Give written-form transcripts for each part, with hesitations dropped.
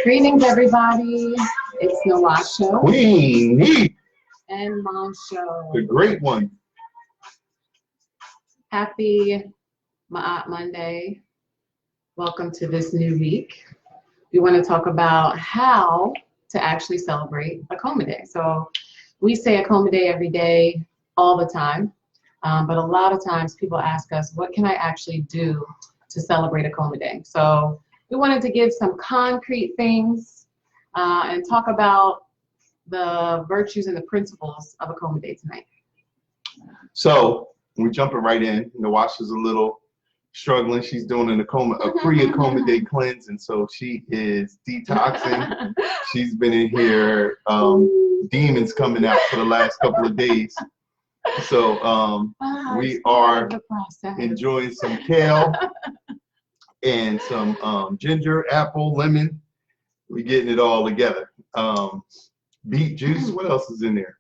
Greetings, everybody. It's Nwasha Queen and Montsho. the great one. Happy Ma'at Monday. Welcome to this new week. We want to talk about how to actually celebrate Akoma Day. So we say Akoma Day every day, all the time. But a lot of times people ask us, what can I actually do to celebrate Akoma Day? So we wanted to give some concrete things and talk about the virtues and the principles of Akoma Day tonight. So we're jumping right in. Nwasha's a little struggling. She's doing a pre-Akoma Day cleanse, and so she is detoxing. She's been in here, demons coming out for the last couple of days. So we are enjoying some kale and some ginger, apple, lemon. We're getting it all together. Beet juice. What else is in there?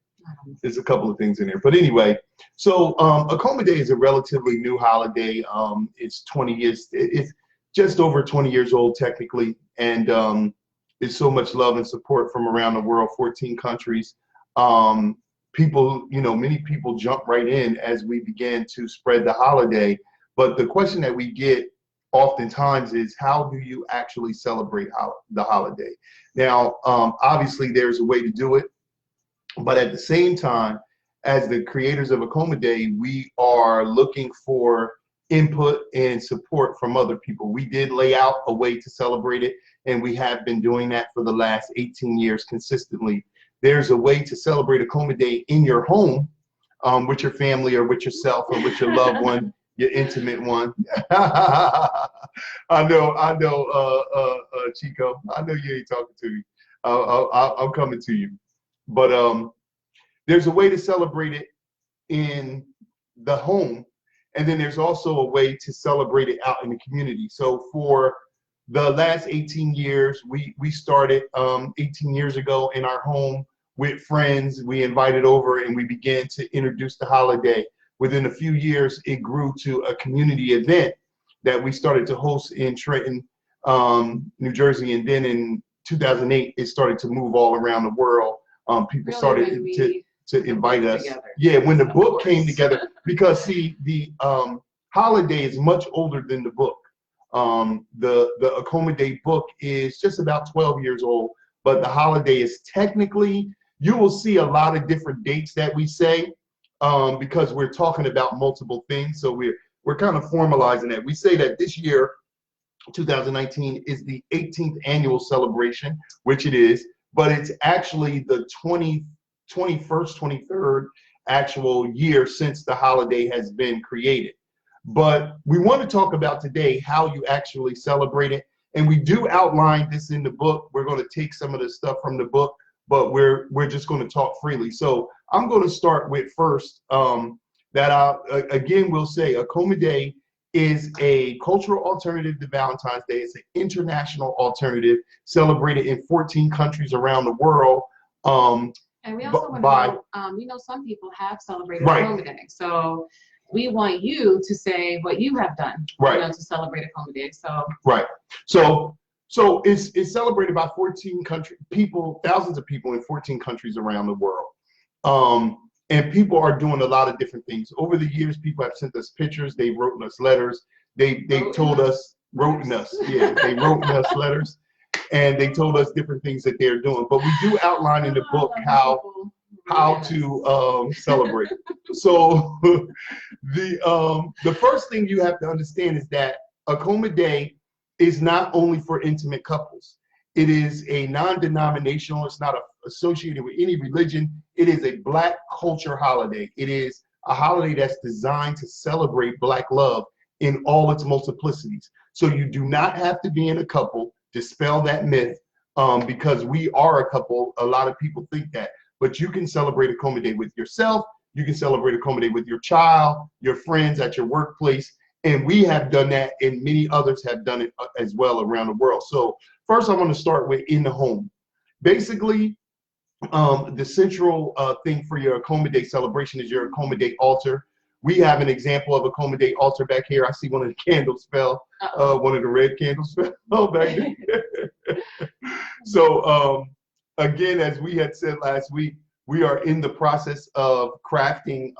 There's a couple of things in there. But anyway, so Akoma Day is a relatively new holiday. It's 20 years. It's just over 20 years old technically, and there's so much love and support from around the world. 14 countries. People, many people jump right in as we began to spread the holiday. But the question that we get oftentimes is, how do you actually celebrate the holiday? Now, obviously there's a way to do it, but at the same time, as the creators of Akoma Day, we are looking for input and support from other people. We did lay out a way to celebrate it, and we have been doing that for the last 18 years consistently. There's a way to celebrate Akoma Day in your home, with your family or with yourself or with your loved one, your intimate one. I know, Chico. I know you ain't talking to me. I'm coming to you. But there's a way to celebrate it in the home, and then there's also a way to celebrate it out in the community. So for the last 18 years, we started 18 years ago in our home with friends. We invited over and we began to introduce the holiday. Within a few years, it grew to a community event that we started to host in Trenton, New Jersey. And then in 2008, it started to move all around the world. People started to invite us. Yeah, when the book came together, because see, the holiday is much older than the book. The Akoma Day book is just about 12 years old, but the holiday is technically, you will see a lot of different dates that we say, because we're talking about multiple things. So we're kind of formalizing that. We say that this year, 2019, is the 18th annual celebration, which it is, but it's actually the 21st, 23rd actual year since the holiday has been created. But we want to talk about today how you actually celebrate it. And we do outline this in the book. We're going to take some of the stuff from the book, but we're just going to talk freely. So I'm going to start with first again, we'll say Akoma Day is a cultural alternative to Valentine's Day. It's an international alternative celebrated in 14 countries around the world. And we also want to know, some people have celebrated Akoma Day. So we want you to say what you have done, to celebrate Akoma Day. So it's celebrated by 14 people, thousands of people in 14 countries around the world. And people are doing a lot of different things. Over the years, people have sent us pictures. They've written us letters. They wrote us letters, and they told us different things that they're doing. But we do outline in the book how to celebrate. So the first thing you have to understand is that Akoma Day is not only for intimate couples. It is a non-denominational. It's not associated with any religion. It is a Black culture holiday. It is a holiday that's designed to celebrate Black love in all its multiplicities. So you do not have to be in a couple. Dispel that myth, because we are a couple. A lot of people think that. But you can celebrate Akoma Day with yourself. You can celebrate Akoma Day with your child, your friends, at your workplace. And we have done that, and many others have done it as well around the world. So first, I want to start with in the home. Basically, the central thing for your Akoma Day celebration is your Akoma Day altar. We have an example of Akoma Day altar back here. I see one of the candles fell, one of the red candles fell back there. So again, as we had said last week, we are in the process of crafting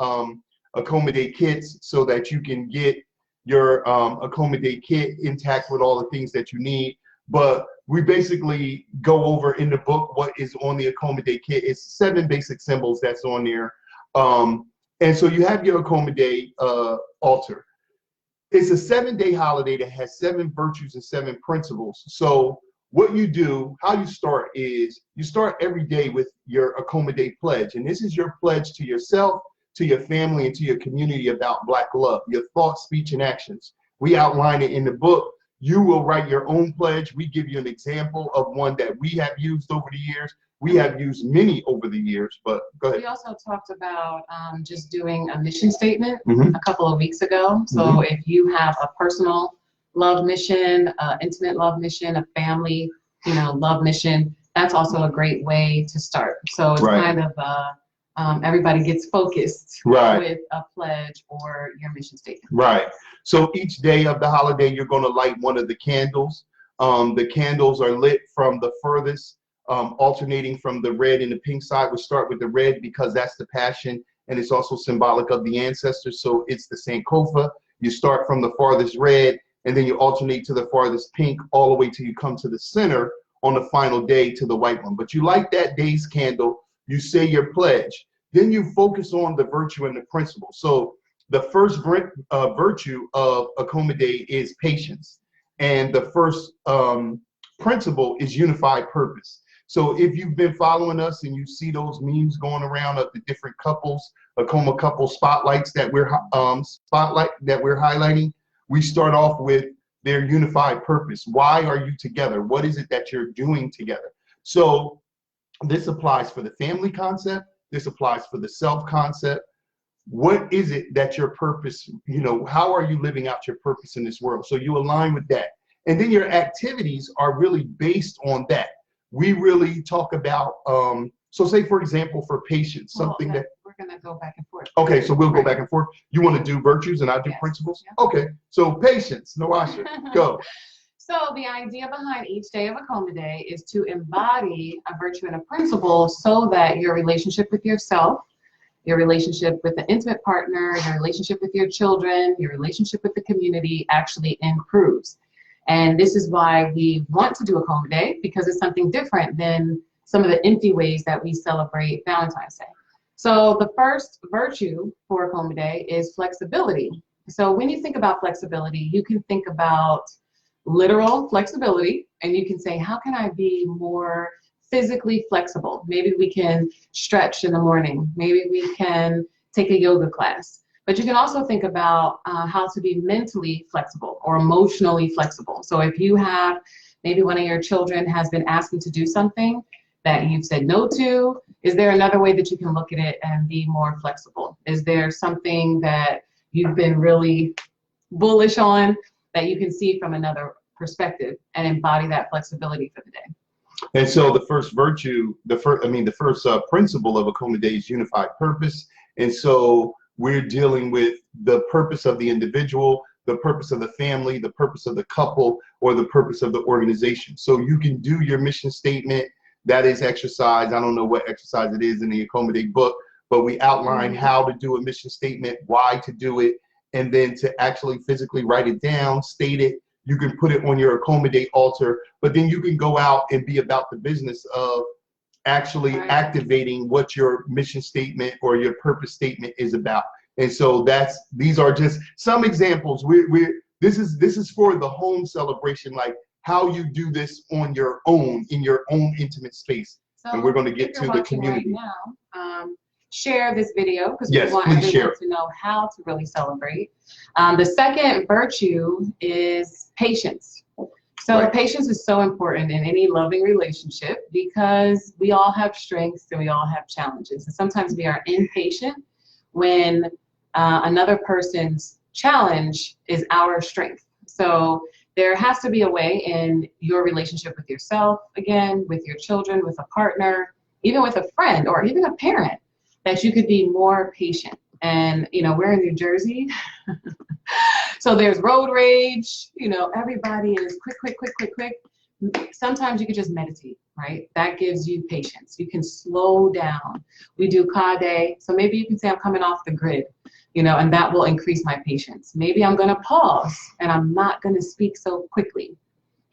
accommodate kits so that you can get your accommodate kit intact with all the things that you need. But we basically go over in the book what is on the accommodate kit. It's 7 basic symbols that's on there. And so you have your accommodate altar. It's a 7-day holiday that has 7 virtues and 7 principles. So what you do, how you start is you start every day with your accommodate pledge. And this is your pledge to yourself, to your family, and to your community about Black love, your thoughts, speech, and actions. We outline it in the book. You will write your own pledge. We give you an example of one that we have used over the years. We have used many over the years, but go ahead. We also talked about just doing a mission statement a couple of weeks ago. So if you have a personal love mission, intimate love mission, a family, love mission, that's also a great way to start. So it's kind of everybody gets focused with a pledge or your mission statement. Right. So each day of the holiday, you're going to light one of the candles. The candles are lit from the furthest, alternating from the red and the pink side. We'll start with the red because that's the passion, and it's also symbolic of the ancestors. So it's the Sankofa. You start from the farthest red, and then you alternate to the farthest pink all the way till you come to the center on the final day to the white one. But you light that day's candle, you say your pledge, then you focus on the virtue and the principle. So the first virtue of accommodate is patience, and the first principle is unified purpose. So if you've been following us and you see those memes going around of the different couples, Akoma couple spotlights that we're highlighting, we start off with their unified purpose. Why are you together? What is it that you're doing together? So this applies for the family concept. This applies for the self concept. What is it that your purpose, how are you living out your purpose in this world? So you align with that. And then your activities are really based on that. We really talk about, so say for example, for patience, something that we're gonna go back and forth. Okay, so we'll go back and forth. You want to do virtues and I do principles? Yeah. Okay, so patience, Nwasha, go. So the idea behind each day of Akoma is to embody a virtue and a principle so that your relationship with yourself, your relationship with an intimate partner, your relationship with your children, your relationship with the community actually improves. And this is why we want to do Akoma because it's something different than some of the empty ways that we celebrate Valentine's Day. So the first virtue for Akoma is flexibility. So when you think about flexibility, you can think about literal flexibility, and you can say, how can I be more physically flexible? Maybe we can stretch in the morning. Maybe we can take a yoga class. But you can also think about how to be mentally flexible or emotionally flexible. So if you have, maybe one of your children has been asking to do something that you've said no to, is there another way that you can look at it and be more flexible? Is there something that you've been really bullish on that you can see from another perspective and embody that flexibility for the day? And so the first virtue, the first principle of Akoma is unified purpose. And so we're dealing with the purpose of the individual, the purpose of the family, the purpose of the couple, or the purpose of the organization. So you can do your mission statement. That is exercise. I don't know what exercise it is in the Akoma book, but we outline how to do a mission statement, why to do it, and then to actually physically write it down, state it. You can put it on your Akoma altar, but then you can go out and be about the business of actually activating what your mission statement or your purpose statement is about. And so these are just some examples. This is for the home celebration, like how you do this on your own, in your own intimate space. So and we're going to get to the community. Right now, share this video because we want everyone to know how to really celebrate. The second virtue is patience. So patience is so important in any loving relationship because we all have strengths and we all have challenges. And sometimes we are impatient when another person's challenge is our strength. So there has to be a way in your relationship with yourself, again, with your children, with a partner, even with a friend or even a parent, that you could be more patient. And, we're in New Jersey. So there's road rage, everybody is quick. sometimes you can just meditate, right? That gives you patience. You can slow down. We do Kade, so maybe you can say I'm coming off the grid, and that will increase my patience. Maybe I'm going to pause and I'm not going to speak so quickly.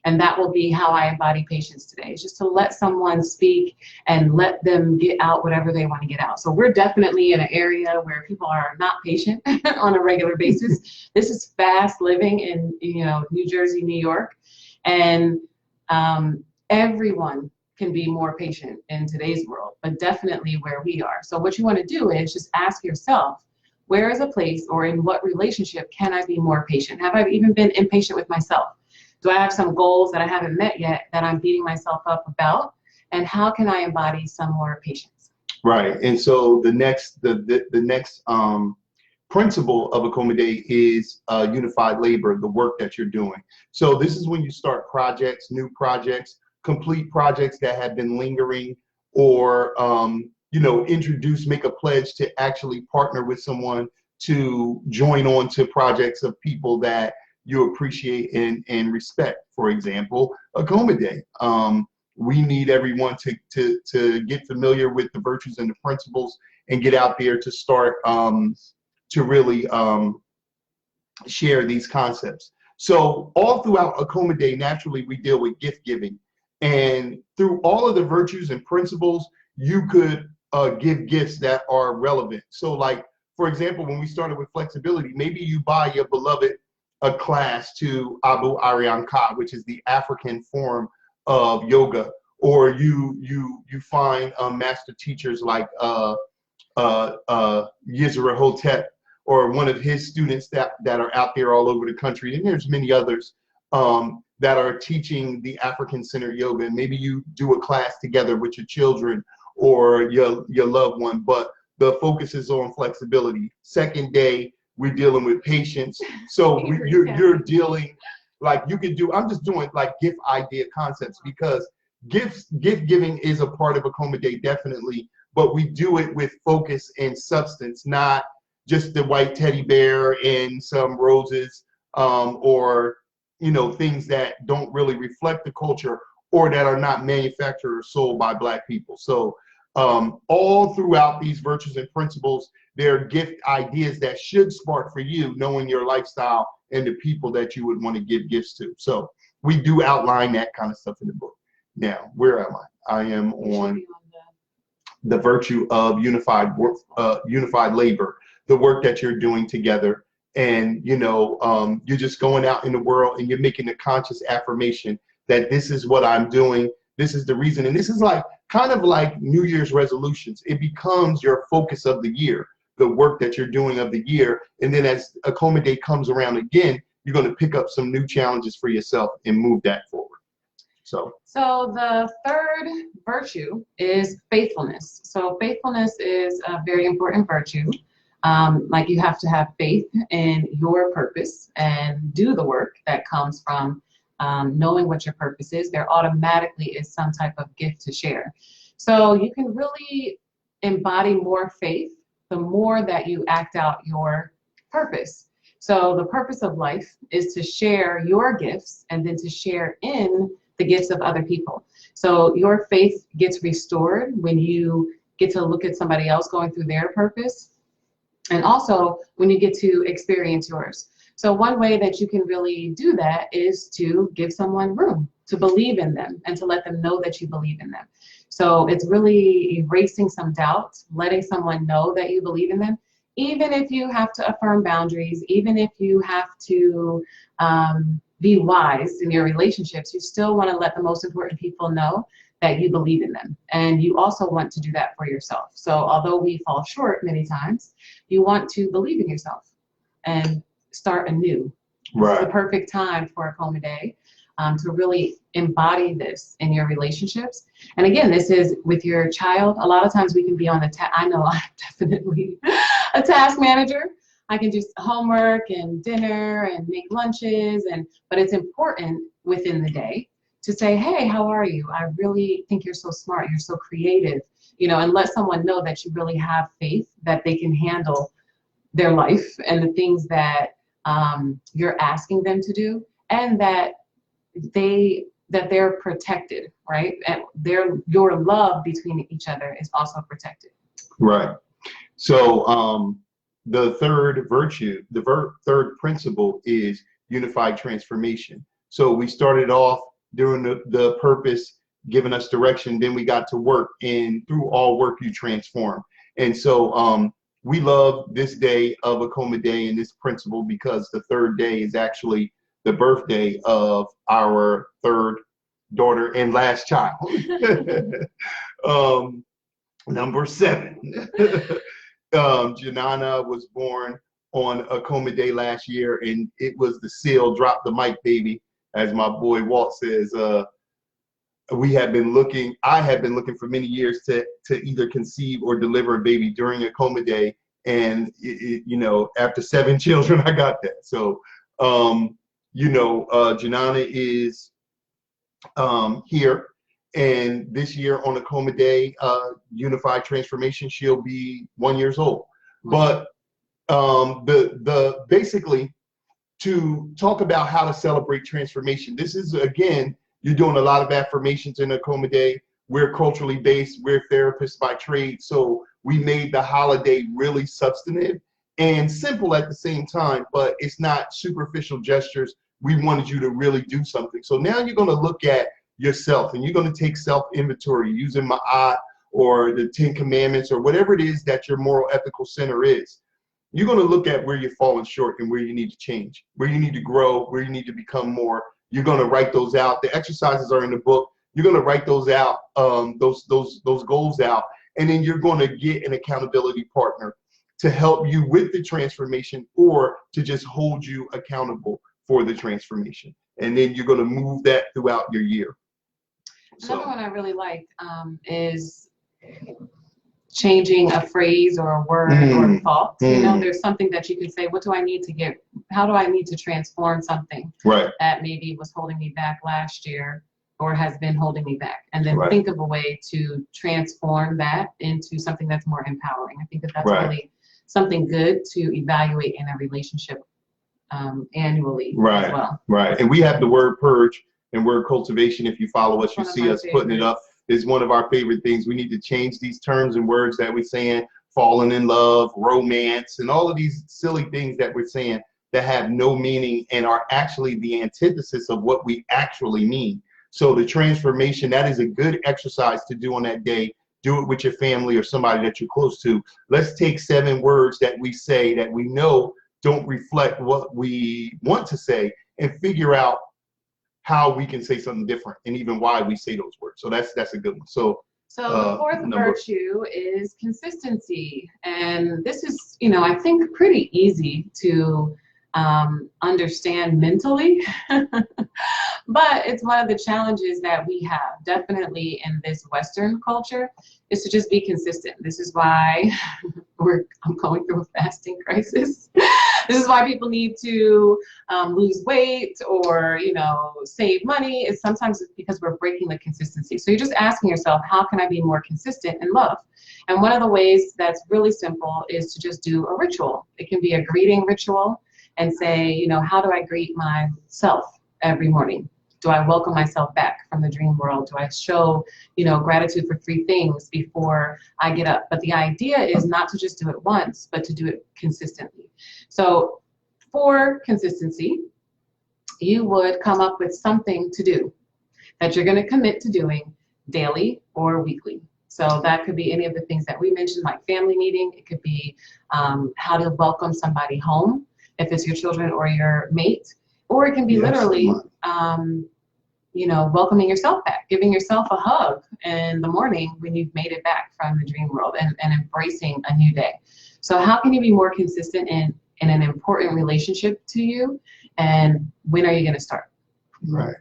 And that will be how I embody patience today. It's just to let someone speak and let them get out whatever they want to get out. So we're definitely in an area where people are not patient on a regular basis. This is fast living in, New Jersey, New York. And everyone can be more patient in today's world, but definitely where we are. So what you want to do is just ask yourself, where is a place or in what relationship can I be more patient? Have I even been impatient with myself? Do I have some goals that I haven't met yet that I'm beating myself up about? And how can I embody some more patience? Right. And so the next principle of Akoma Day is unified labor, the work that you're doing. So this is when you start projects, new projects, complete projects that have been lingering, or make a pledge to actually partner with someone to join on to projects of people that you appreciate and respect. For example, Akoma Day. We need everyone to get familiar with the virtues and the principles and get out there to start to really share these concepts. So all throughout Akoma Day, naturally, we deal with gift giving. And through all of the virtues and principles, you could give gifts that are relevant. So like, for example, when we started with flexibility, maybe you buy your beloved a class to Abu Aryan Ka, which is the African form of yoga, or you find master teachers like Yizra Hotep, or one of his students that are out there all over the country, and there's many others that are teaching the African-centered yoga, and maybe you do a class together with your children or your loved one, but the focus is on flexibility. Second day, we're dealing with patience. So you're dealing, like you could do, I'm just doing like gift idea concepts, because gift giving is a part of Akoma Day, definitely, but we do it with focus and substance, not just the white teddy bear and some roses, or things that don't really reflect the culture or that are not manufactured or sold by Black people. So all throughout these virtues and principles, there are gift ideas that should spark for you, knowing your lifestyle and the people that you would want to give gifts to. So we do outline that kind of stuff in the book. Now, where am I? I am on the virtue of unified labor, the work that you're doing together. And you're just going out in the world and you're making a conscious affirmation that this is what I'm doing, this is the reason. And this is like kind of like New Year's resolutions. It becomes your focus of the year, the work that you're doing of the year. And then as Akoma Day comes around again, you're going to pick up some new challenges for yourself and move that forward. So the third virtue is faithfulness. So faithfulness is a very important virtue. Like you have to have faith in your purpose and do the work that comes from knowing what your purpose is. There automatically is some type of gift to share. So you can really embody more faith the more that you act out your purpose. So the purpose of life is to share your gifts and then to share in the gifts of other people. So your faith gets restored when you get to look at somebody else going through their purpose, and also when you get to experience yours. So one way that you can really do that is to give someone room to believe in them and to let them know that you believe in them. So it's really erasing some doubt, letting someone know that you believe in them, even if you have to affirm boundaries, even if you have to be wise in your relationships, you still want to let the most important people know that you believe in them. And you also want to do that for yourself. So although we fall short many times, you want to believe in yourself and start anew. Right. This is the perfect time for Akoma Day to really embody this in your relationships. And again, this is with your child. A lot of times we can be on the I know I'm definitely a task manager. I can do homework and dinner and make lunches, but it's important within the day to say, hey, how are you? I really think you're so smart, you're so creative, and let someone know that you really have faith that they can handle their life and the things that you're asking them to do, and that they that they're protected, right? And your love between each other is also protected. Right. So the third virtue, the third principle is unified transformation. So we started off doing the purpose, giving us direction, then we got to work, and through all work you transform. And so we love this day of Akoma Day and this principle because the third day is actually the birthday of our third daughter and last child. Number 7. Janana was born on Akoma Day last year, and it was the seal, drop the mic, baby, as my boy Walt says. I have been looking for many years to either conceive or deliver a baby during Akoma Day, and you know, after 7 children, I got that. So you know, Janana is here. And this year on Akoma Day, Unified Transformation, she'll be 1 year old. But basically, to talk about how to celebrate transformation, this is, again, you're doing a lot of affirmations in Akoma Day. We're culturally based, we're therapists by trade, so we made the holiday really substantive and simple at the same time, but it's not superficial gestures. We wanted you to really do something. So now you're going to look at yourself, and you're going to take self-inventory using Ma'at or the 10 Commandments or whatever it is that your moral ethical center is. You're going to look at where you're falling short and where you need to change, where you need to grow, where you need to become more. You're going to write those out. The exercises are in the book. You're going to write those out, those goals out, and then you're going to get an accountability partner to help you with the transformation or to just hold you accountable for the transformation. And then you're going to move that throughout your year. Another one I really liked is changing a phrase or a word or a thought. You know, there's something that you can say, what do I need to get, how do I need to transform something that maybe was holding me back last year or has been holding me back? And then think of a way to transform that into something that's more empowering. I think that that's really something good to evaluate in a relationship annually as well. And we have the word purge and word cultivation. If you follow us, you see us putting it up. Is one of our favorite things. We need to change these terms and words that we're saying, falling in love, romance, and all of these silly things that we're saying that have no meaning and are actually the antithesis of what we actually mean. So the transformation, that is a good exercise to do on that day. Do it with your family or somebody that you're close to. Let's take 7 words that we say that we know don't reflect what we want to say and figure out how we can say something different and even why we say those words. So that's a good one. So the fourth virtue is consistency. And this is, you know, I think pretty easy to understand mentally, but it's one of the challenges that we have definitely in this Western culture is to just be consistent. This is why I'm going through a fasting crisis. This is why people need to lose weight or, you know, save money. It's sometimes because we're breaking the consistency. So you're just asking yourself, how can I be more consistent in love? And one of the ways that's really simple is to just do a ritual. It can be a greeting ritual and say, you know, how do I greet myself every morning? Do I welcome myself back from the dream world? Do I show, you know, gratitude for 3 things before I get up? But the idea is not to just do it once, but to do it consistently. So for consistency, you would come up with something to do that you're going to commit to doing daily or weekly. So that could be any of the things that we mentioned, like family meeting. It could be how to welcome somebody home, if it's your children or your mate. Or it can be literally, you know, welcoming yourself back, giving yourself a hug in the morning when you've made it back from the dream world and embracing a new day. So how can you be more consistent in an important relationship to you? And when are you going to start? Right.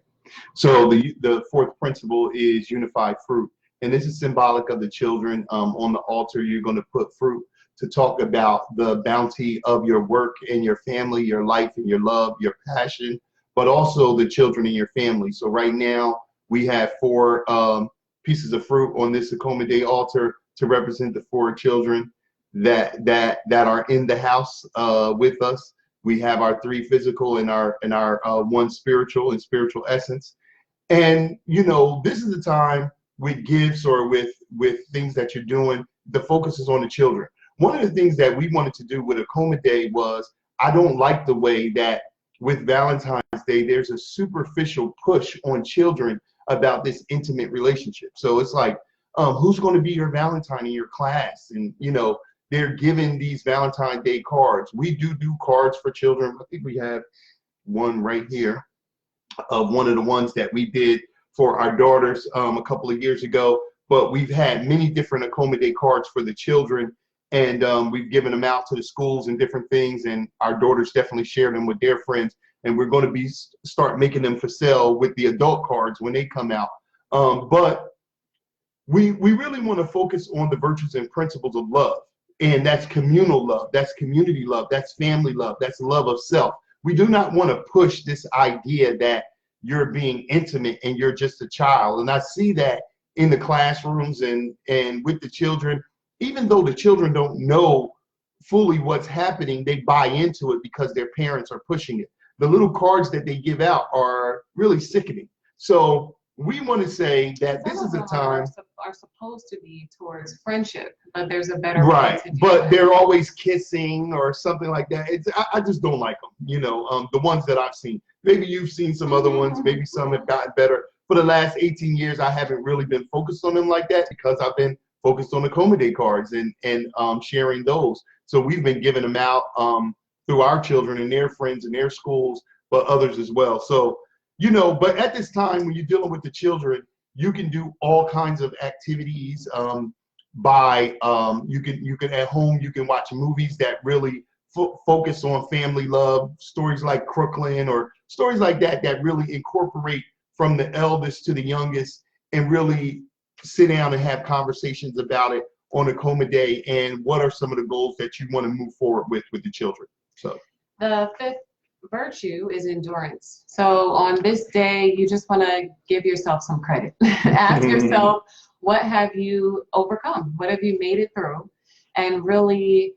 So the fourth principle is unified fruit. And this is symbolic of the children. On the altar, you're going to put fruit to talk about the bounty of your work and your family, your life and your love, your passion, but also the children in your family. So right now we have 4 pieces of fruit on this Akoma Day altar to represent the 4 children that are in the house with us. We have our 3 physical and our 1 spiritual and spiritual essence. And this is the time with gifts or with things that you're doing, the focus is on the children. One of the things that we wanted to do with Akoma Day was, I don't like the way that with Valentine's Day, there's a superficial push on children about this intimate relationship. So it's like, who's going to be your Valentine in your class? And, they're giving these Valentine Day cards. We do cards for children. I think we have one right here of one of the ones that we did for our daughters a couple of years ago. But we've had many different Akoma Day cards for the children. And we've given them out to the schools and different things, and our daughters definitely share them with their friends. And we're going to start making them for sale with the adult cards when they come out. But we really want to focus on the virtues and principles of love, and that's communal love, that's community love, that's family love, that's love of self. We do not want to push this idea that you're being intimate and you're just a child. And I see that in the classrooms and with the children. Even though the children don't know fully what's happening, they buy into it because their parents are pushing it. The little cards that they give out are really sickening. So we want to say that this is a time are supposed to be towards friendship, but there's a better right. way to do But it. They're always kissing or something like that. I just don't like them. The ones that I've seen. Maybe you've seen some other ones. Maybe some have gotten better. For the last 18 years, I haven't really been focused on them like that because I've been focused on the Akoma Day cards and sharing those. So we've been giving them out through our children and their friends and their schools, but others as well. So, but at this time when you're dealing with the children, you can do all kinds of activities you can at home, you can watch movies that really focus on family love, stories like Crooklyn or stories like that really incorporate from the eldest to the youngest and really sit down and have conversations about it on Akoma Day, and what are some of the goals that you want to move forward with the children. So the fifth virtue is endurance. So on this day, you just want to give yourself some credit. Ask yourself, what have you overcome? What have you made it through? And really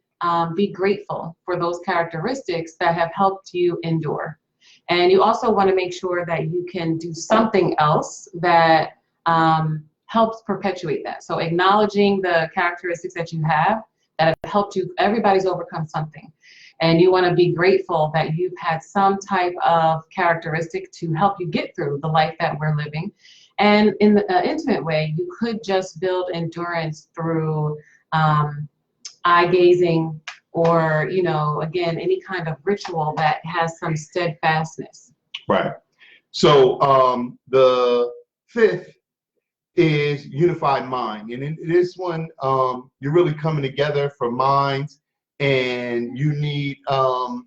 be grateful for those characteristics that have helped you endure. And you also want to make sure that you can do something else that helps perpetuate that. So acknowledging the characteristics that you have that have helped you, everybody's overcome something. And you want to be grateful that you've had some type of characteristic to help you get through the life that we're living. And in the intimate way, you could just build endurance through eye gazing or, again, any kind of ritual that has some steadfastness. Right. So the fifth is unified mind. And in this one, you're really coming together for minds, and you need I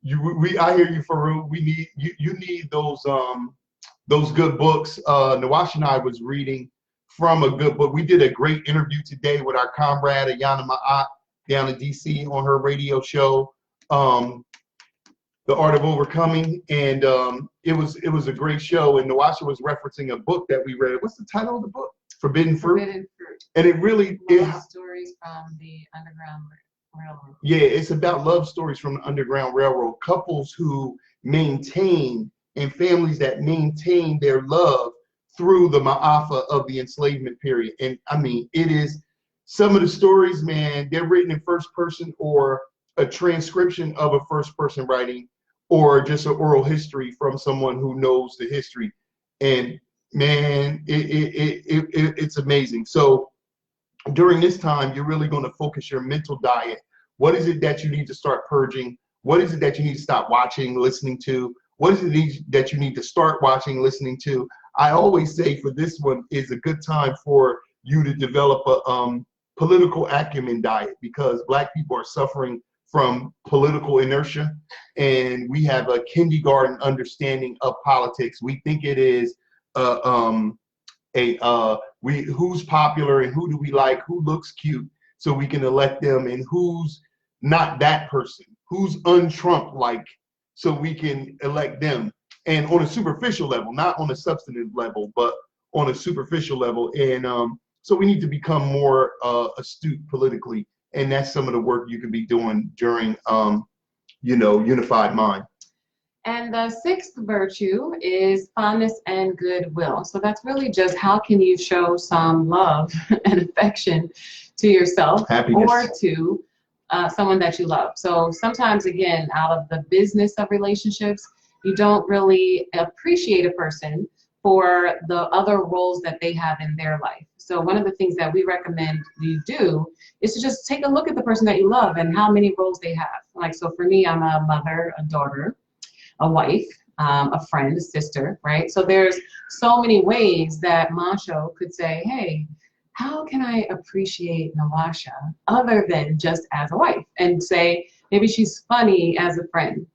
hear you, Farouk. You need those good books. Nwasha and I was reading from a good book. We did a great interview today with our comrade Ayana Ma'at down in DC on her radio show, The Art of Overcoming, and it was a great show. And Nwasha was referencing a book that we read. What's the title of the book? Forbidden Fruit. Forbidden Fruit. And it really stories from the Underground Railroad. Yeah, it's about love stories from the Underground Railroad. Couples who maintain and families that maintain their love through the ma'afa of the enslavement period. And I mean, it is some of the stories, man, they're written in first person or a transcription of a first person writing, or just an oral history from someone who knows the history. And man, it's amazing. So during this time, you're really going to focus your mental diet. What is it that you need to start purging? What is it that you need to stop watching, listening to? What is it that you need to start watching, listening to? I always say for this one is a good time for you to develop a political acumen diet, because Black people are suffering from political inertia, and we have a kindergarten understanding of politics. We think it is who's popular and who do we like, who looks cute, so we can elect them, and who's not that person, who's un-Trump like, so we can elect them. And on a superficial level, not on a substantive level, but on a superficial level. And so we need to become more astute politically, and that's some of the work you can be doing during Unified Mind. And the sixth virtue is fondness and goodwill. So that's really just how can you show some love and affection to yourself Happiness. or to someone that you love. So sometimes, again, out of the business of relationships, you don't really appreciate a person for the other roles that they have in their life. So one of the things that we recommend you do is to just take a look at the person that you love and how many roles they have. Like, so for me, I'm a mother, a daughter, a wife, a friend, a sister, right? So there's so many ways that Montsho could say, hey, how can I appreciate Nwasha other than just as a wife? And say, maybe she's funny as a friend.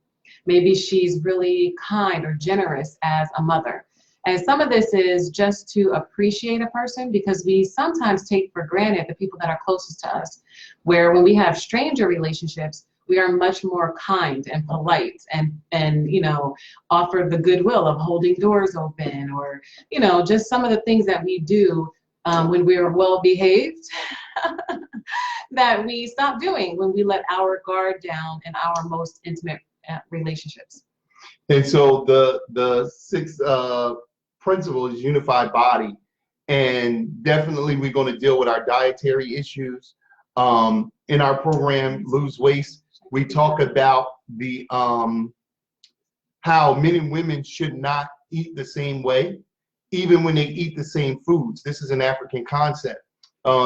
Maybe she's really kind or generous as a mother. And some of this is just to appreciate a person, because we sometimes take for granted the people that are closest to us, where when we have stranger relationships, we are much more kind and polite and you know, offer the goodwill of holding doors open, or, you know, just some of the things that we do when we're well behaved that we stop doing when we let our guard down in our most intimate relationships. And so the sixth principle is unified body, and definitely we're going to deal with our dietary issues. In our program, Lose Waste, we talk about the how men and women should not eat the same way, even when they eat the same foods. This is an African concept.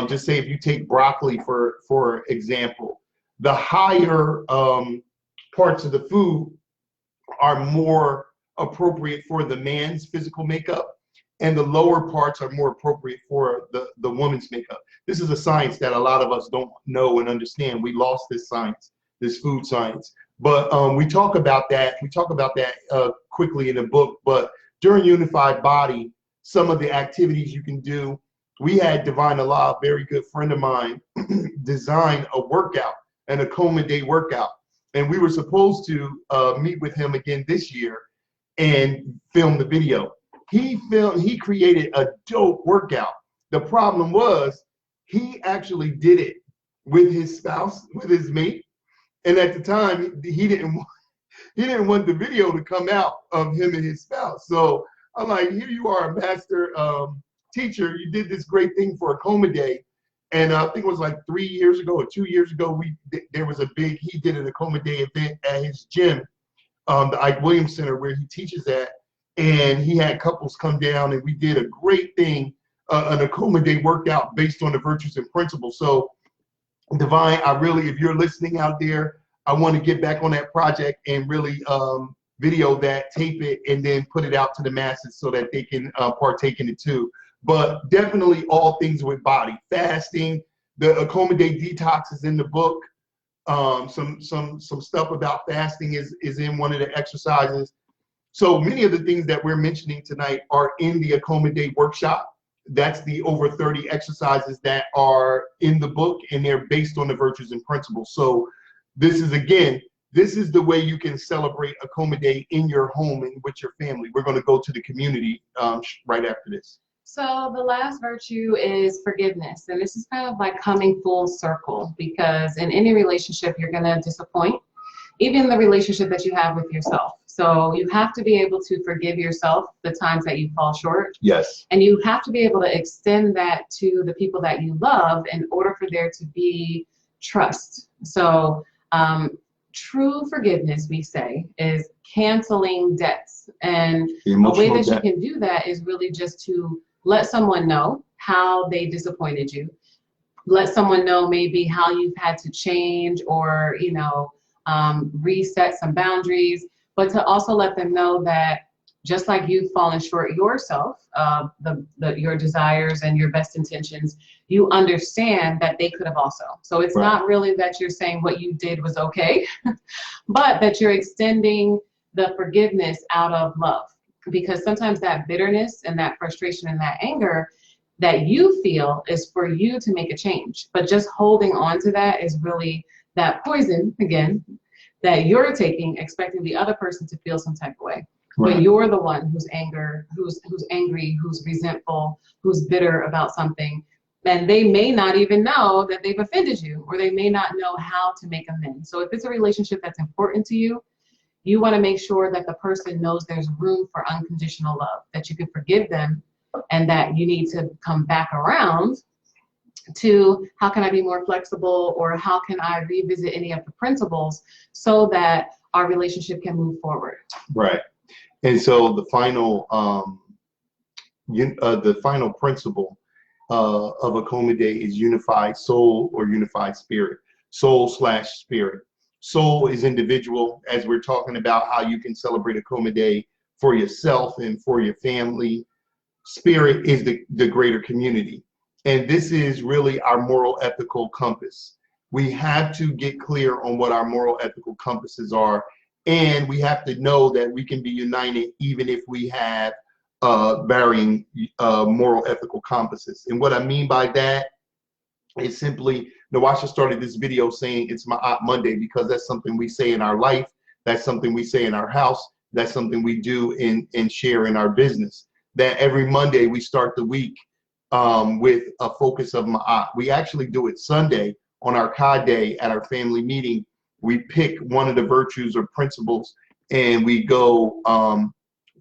Just say if you take broccoli for example, the higher parts of the food are more appropriate for the man's physical makeup, and the lower parts are more appropriate for the woman's makeup. This is a science that a lot of us don't know and understand. We lost this science, this food science. But we talk about that. We talk about that quickly in the book. But during Unified Body, some of the activities you can do, we had Divine Allah, a very good friend of mine, design a workout, an Akoma day workout. And we were supposed to meet with him again this year and film the video. He created a dope workout. The problem was he actually did it with his spouse, with his mate. And at the time, he didn't want the video to come out of him and his spouse. So I'm like, here you are, a master teacher. You did this great thing for Akoma Day. And I think it was like 3 years ago or 2 years ago, there was he did an Akoma Day event at his gym, the Ike Williams Center, where he teaches at. And he had couples come down, and we did a great thing, an Akoma Day workout based on the virtues and principles. So Divine, if you're listening out there, I want to get back on that project and really video that, tape it, and then put it out to the masses so that they can partake in it too. But definitely all things with body. Fasting, the Akoma Day detox is in the book. Some stuff about fasting is in one of the exercises. So many of the things that we're mentioning tonight are in the Akoma Day workshop. That's the over 30 exercises that are in the book, and they're based on the virtues and principles. So this is the way you can celebrate Akoma Day in your home and with your family. We're going to go to the community right after this. So the last virtue is forgiveness. And this is kind of like coming full circle, because in any relationship, you're going to disappoint, even the relationship that you have with yourself. So you have to be able to forgive yourself the times that you fall short. Yes. And you have to be able to extend that to the people that you love in order for there to be trust. So true forgiveness, we say, is canceling debts. And a way that you can do that is really just to let someone know how they disappointed you. Let someone know maybe how you've had to change or, you know, reset some boundaries, but to also let them know that just like you've fallen short yourself of your desires and your best intentions, you understand that they could have also. So it's not really that you're saying what you did was okay, but that you're extending the forgiveness out of love. Because sometimes that bitterness and that frustration and that anger that you feel is for you to make a change. But just holding on to that is really that poison, again, that you're taking, expecting the other person to feel some type of way. Right. But you're the one who's angry, who's resentful, who's bitter about something. And they may not even know that they've offended you, or they may not know how to make amends. So if it's a relationship that's important to you, You want to make sure that the person knows there's room for unconditional love, that you can forgive them, and that you need to come back around to how can I be more flexible, or how can I revisit any of the principles so that our relationship can move forward. Right. And so the final principle of Akoma Day is unified soul or unified spirit. Soul/spirit. Soul is individual, as we're talking about how you can celebrate Akoma Day for yourself and for your family. Spirit is the greater community. And this is really our moral ethical compass. We have to get clear on what our moral ethical compasses are. And we have to know that we can be united even if we have varying moral ethical compasses. And what I mean by that is simply, Nwasha started this video saying it's Ma'at Monday because that's something we say in our life. That's something we say in our house. That's something we do and share in our business. That every Monday we start the week with a focus of Ma'at. We actually do it Sunday on our Ka Day at our family meeting. We pick one of the virtues or principles and we go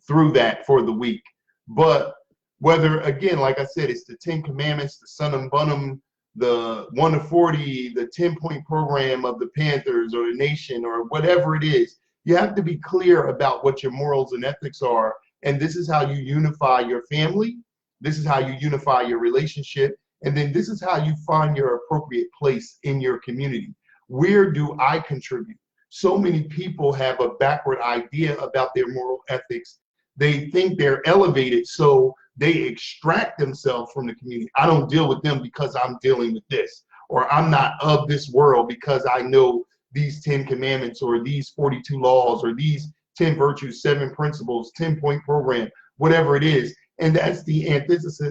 through that for the week. But whether, again, like I said, it's the 10 Commandments, the Sunam Bunam, the 1 to 40, the 10-point program of the Panthers or the nation or whatever it is, you have to be clear about what your morals and ethics are. And this is how you unify your family. This is how you unify your relationship. And then this is how you find your appropriate place in your community. Where do I contribute? So many people have a backward idea about their moral ethics. They think they're elevated, so they extract themselves from the community. I don't deal with them because I'm dealing with this, or I'm not of this world because I know these 10 commandments or these 42 laws or these 10 virtues, 7 principles, 10-point program, whatever it is. And that's the antithesis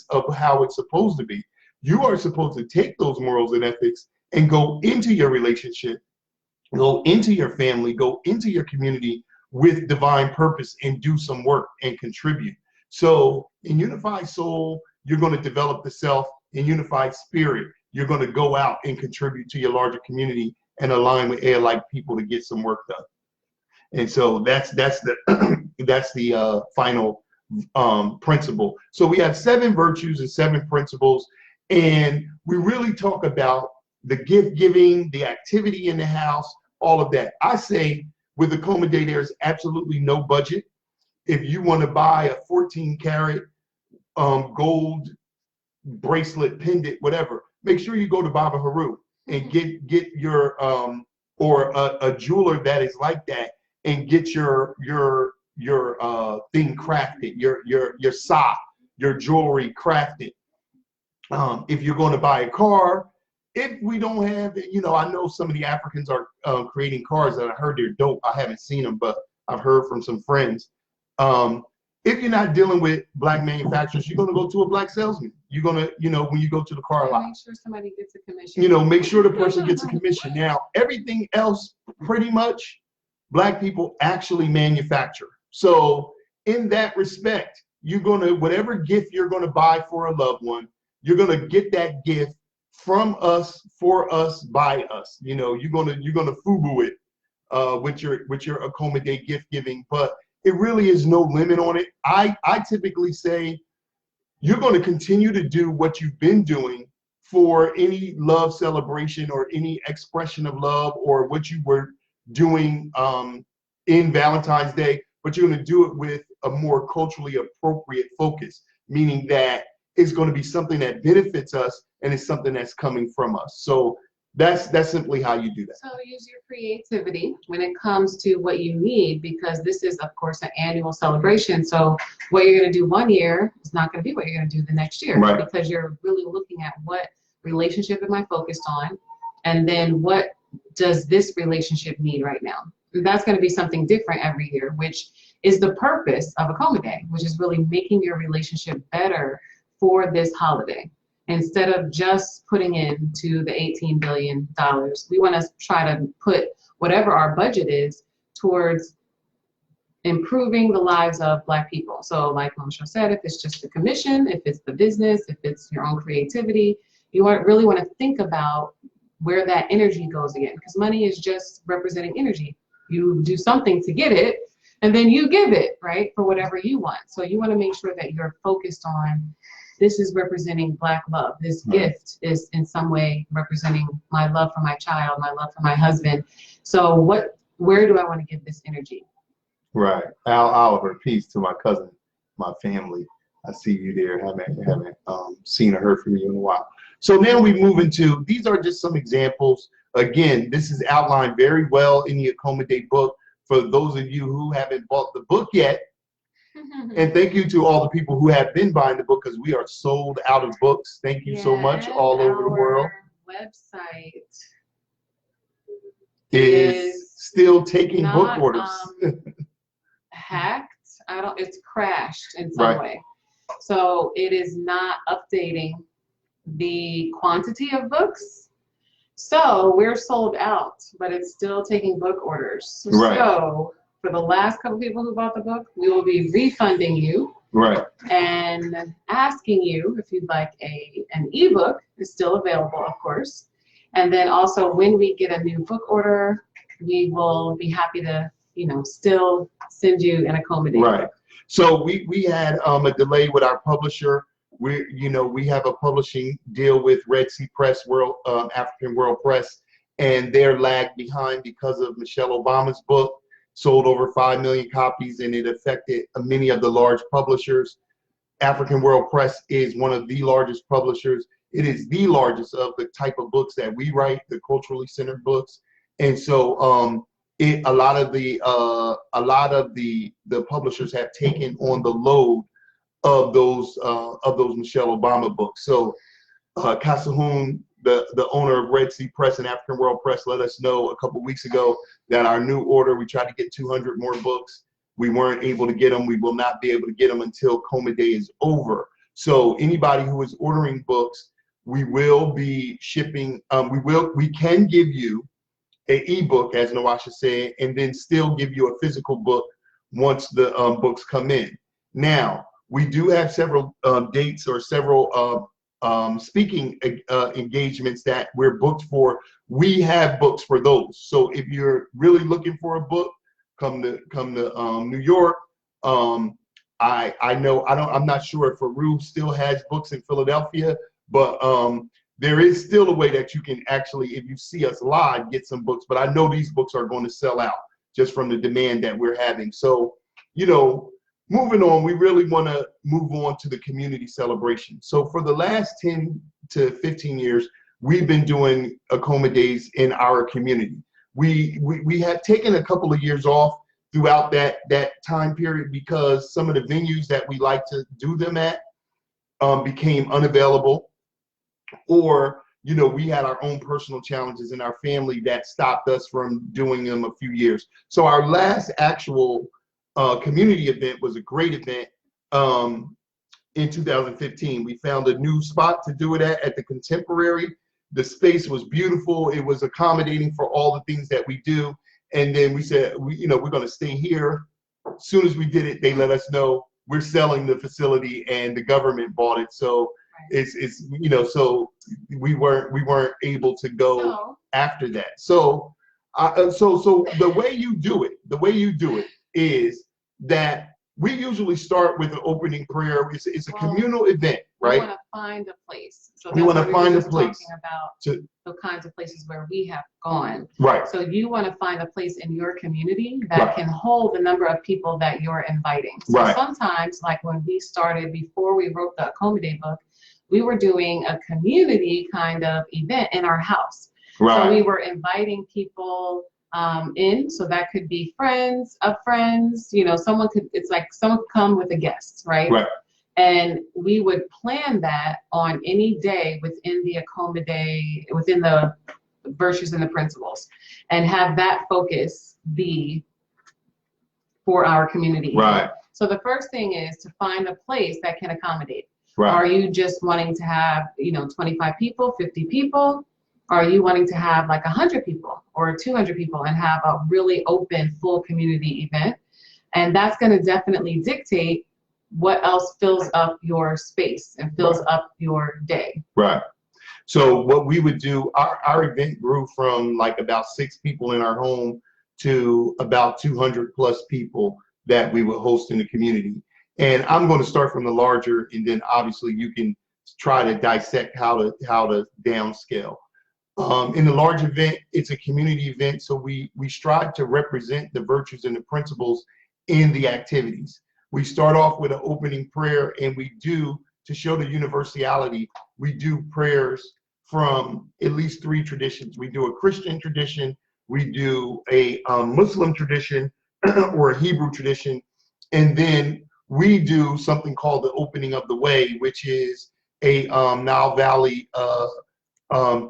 of how it's supposed to be. You are supposed to take those morals and ethics and go into your relationship, go into your family, go into your community with divine purpose and do some work and contribute. So in unified soul, you're going to develop the self. In unified spirit, you're going to go out and contribute to your larger community and align with air-like people to get some work done. And so that's the that's the final principle. So we have 7 virtues and 7 principles, and we really talk about the gift giving, the activity in the house, all of that. I say with Akoma Day, there's absolutely no budget. If you want to buy a 14-karat gold bracelet, pendant, whatever, make sure you go to Baba Haru and get your or a jeweler that is like that, and get your thing crafted, your sock, your jewelry crafted. If you're going to buy a car, if we don't have it, you know, I know some of the Africans are creating cars that I heard they're dope. I haven't seen them, but I've heard from some friends. If you're not dealing with black manufacturers, you're going to go to a black salesman. You're going to, you know, when you go to the car lot, make sure somebody gets a commission. you know, make sure the person gets a commission. Now, everything else, pretty much, black people actually manufacture. So in that respect, you're going to, whatever gift you're going to buy for a loved one, you're going to get that gift from us, for us, by us. You know, you're gonna FUBU it with your Akoma Day gift giving, but it really is no limit on it. I typically say you're going to continue to do what you've been doing for any love celebration or any expression of love, or what you were doing in Valentine's Day, but you're going to do it with a more culturally appropriate focus, meaning that it's going to be something that benefits us and it's something that's coming from us. So that's simply how you do that. So use your creativity when it comes to what you need, because this is, of course, an annual celebration. So what you're going to do one year is not going to be what you're going to do the next year, right? Because you're really looking at what relationship am I focused on, and then what does this relationship need right now. And that's going to be something different every year, which is the purpose of Akoma Day, which is really making your relationship better for this holiday. Instead of just putting into the $18 billion, we want to try to put whatever our budget is towards improving the lives of Black people. So like Montsho said, if it's just a commission, if it's the business, if it's your own creativity, you really want to think about where that energy goes again, because money is just representing energy. you do something to get it, and then you give it, right, for whatever you want. So you want to make sure that you're focused on, this is representing Black love. This gift is in some way representing my love for my child, my love for my husband. So where do I want to give this energy? Right. Oliver, peace to my cousin, my family. I see you there. Haven't seen or heard from you in a while. So now we move into, these are just some examples. Again, this is outlined very well in the Akoma Day book for those of you who haven't bought the book yet. And thank you to all the people who have been buying the book, because we are sold out of books. Thank you so much all over the world. Website is still taking book orders. Hacked. It's crashed in some way. So it is not updating the quantity of books. So we're sold out, but it's still taking book orders. So for the last couple people who bought the book, we will be refunding you. And asking you if you'd like an ebook. Is still available, of course. And then also when we get a new book order, we will be happy to, still send you an Akoma. So we had a delay with our publisher. We have a publishing deal with Red Sea Press, African World Press, and they're lagged behind because of Michelle Obama's book. Sold over 5 million copies, and it affected many of the large publishers. African World Press is one of the largest publishers. It is the largest of the type of books that we write, the culturally centered books. And so a lot of the publishers have taken on the load of those Michelle Obama books. So Kasahun, the owner of Red Sea Press and African World Press, let us know a couple weeks ago that our new order, we tried to get 200 more books. We weren't able to get them. We will not be able to get them until Akoma Day is over. So anybody who is ordering books, we will be shipping. We can give you an ebook, as Nwasha said, and then still give you a physical book once the books come in. Now, we do have several dates or several speaking engagements that we're booked for. We have books for those. So if you're really looking for a book, come to New York. I'm not sure if Faru still has books in Philadelphia, but there is still a way that you can actually, if you see us live, get some books. But I know these books are going to sell out just from the demand that we're having. So, moving on, we really want to move on to the community celebration. So for the last 10 to 15 years, we've been doing Akoma Days in our community. We had taken a couple of years off throughout that time period because some of the venues that we like to do them at became unavailable, or we had our own personal challenges in our family that stopped us from doing them a few years. So our last actual community event was a great event in 2015. We found a new spot to do it at the Contemporary. The space was beautiful. It was accommodating for all the things that we do. And then we said, we're going to stay here. As soon as we did it, they let us know we're selling the facility, and the government bought it. So it's so we weren't able to go after that. So the way you do it is that we usually start with an opening prayer. It's a communal event, right? We want to find a place. So we want to find a place. Talking about the kinds of places where we have gone. Right. So you want to find a place in your community that can hold the number of people that you're inviting. So sometimes, like when we started, before we wrote the Akoma Day book, we were doing a community kind of event in our house. Right. So we were inviting people in, so that could be friends of friends, someone could come with a guest, right? And we would plan that on any day within the Akoma Day, within the virtues and the principles, and have that focus be for our community. Right. So the first thing is to find a place that can accommodate. Right. Are you just wanting to have, 25 people, 50 people? Are you wanting to have like 100 people or 200 people and have a really open, full community event? And that's going to definitely dictate what else fills up your space and fills up your day. Right. So what we would do, our event grew from like about 6 people in our home to about 200 plus people that we would host in the community. And I'm going to start from the larger, and then obviously you can try to dissect how to downscale. In the large event, it's a community event, so we strive to represent the virtues and the principles in the activities. We start off with an opening prayer, and we do, to show the universality, we do prayers from at least 3 traditions. We do a Christian tradition, we do a Muslim tradition, or a Hebrew tradition, and then we do something called the opening of the way, which is a Nile Valley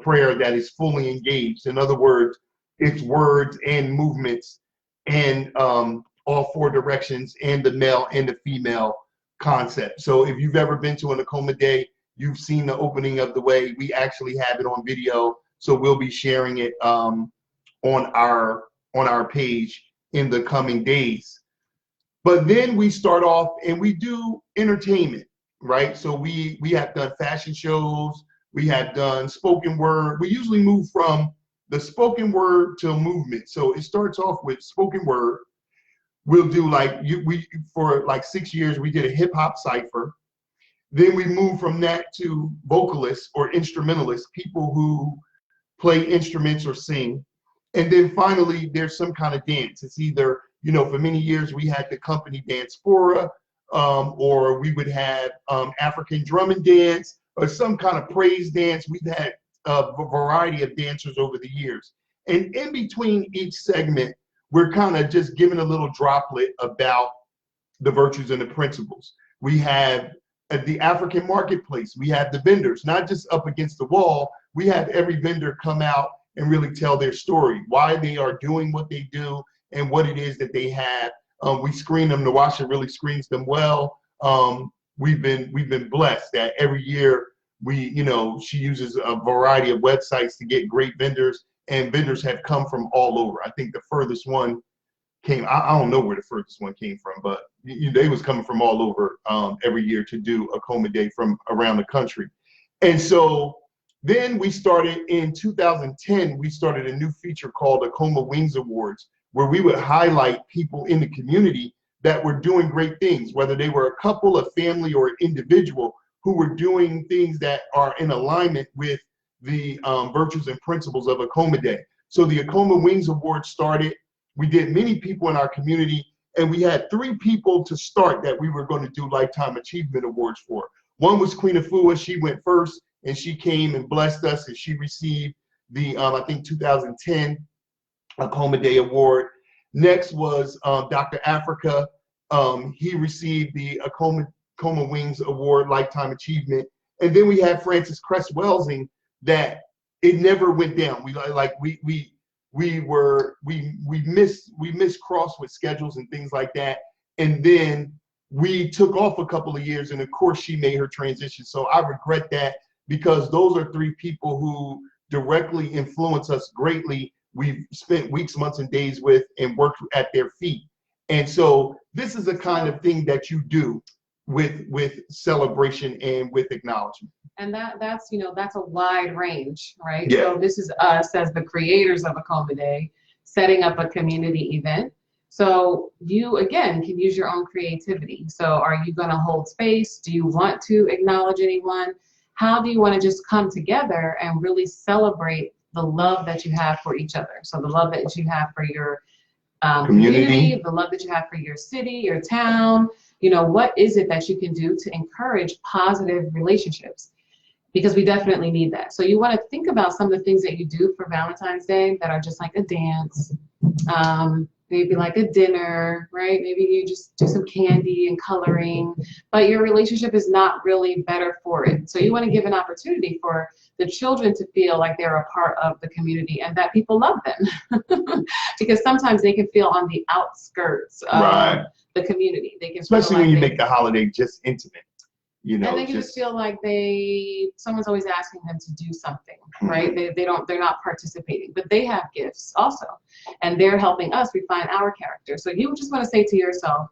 prayer that is fully engaged. In other words, it's words and movements and all 4 directions, and the male and the female concept. So if you've ever been to an Akoma Day, you've seen the opening of the way. We actually have it on video, so we'll be sharing it on our page in the coming days. But then we start off and we do entertainment, right? So we have done fashion shows, we have done spoken word. We usually move from the spoken word to movement. So it starts off with spoken word. We'll do for like 6 years, we did a hip hop cipher. Then we move from that to vocalists or instrumentalists, people who play instruments or sing. And then finally, there's some kind of dance. It's either, for many years we had the company diaspora, or we would have African drum and dance, or some kind of praise dance. We've had a variety of dancers over the years. And in between each segment, we're kind of just giving a little droplet about the virtues and the principles. We have at the African marketplace, we have the vendors, not just up against the wall. We have every vendor come out and really tell their story, why they are doing what they do and what it is that they have. We screen them. Nwasha really screens them well. We've been blessed that every year she uses a variety of websites to get great vendors, and vendors have come from all over. I think the furthest one came, I don't know where the furthest one came from, but they was coming from all over every year to do Akoma Day from around the country. And so then we started in 2010, we started a new feature called Akoma Wings Awards, where we would highlight people in the community that were doing great things, whether they were a couple, a family, or an individual who were doing things that are in alignment with the virtues and principles of Akoma Day. So the Akoma Wings Award started. We did many people in our community, and we had 3 people to start that we were going to do Lifetime Achievement Awards for. One was Queen Afua. She went first, and she came and blessed us, and she received the, I think, 2010 Akoma Day Award. Next was Dr. Africa. He received the Akoma Wings Award, Lifetime Achievement. And then we had Francis Cress Welsing, that it never went down. We missed cross with schedules and things like that. And then we took off a couple of years, and of course she made her transition. So I regret that, because those are 3 people who directly influence us greatly. We've spent weeks, months, and days with and worked at their feet. And so this is the kind of thing that you do with celebration and with acknowledgement. And that's a wide range, right? Yeah. So this is us as the creators of Akoma Day, setting up a community event. So you, again, can use your own creativity. So are you going to hold space? Do you want to acknowledge anyone? How do you want to just come together and really celebrate the love that you have for each other? So the love that you have for your community, the love that you have for your city, your town. What is it that you can do to encourage positive relationships? Because we definitely need that. So you want to think about some of the things that you do for Valentine's Day that are just like a dance, maybe like a dinner, right? Maybe you just do some candy and coloring, but your relationship is not really better for it. So you want to give an opportunity for the children to feel like they're a part of the community and that people love them. Because sometimes they can feel on the outskirts of the community. They can especially when you make the holiday just intimate. And they can just feel like someone's always asking them to do something, right? They're not participating, but they have gifts also, and they're helping us refine our character. So you just want to say to yourself,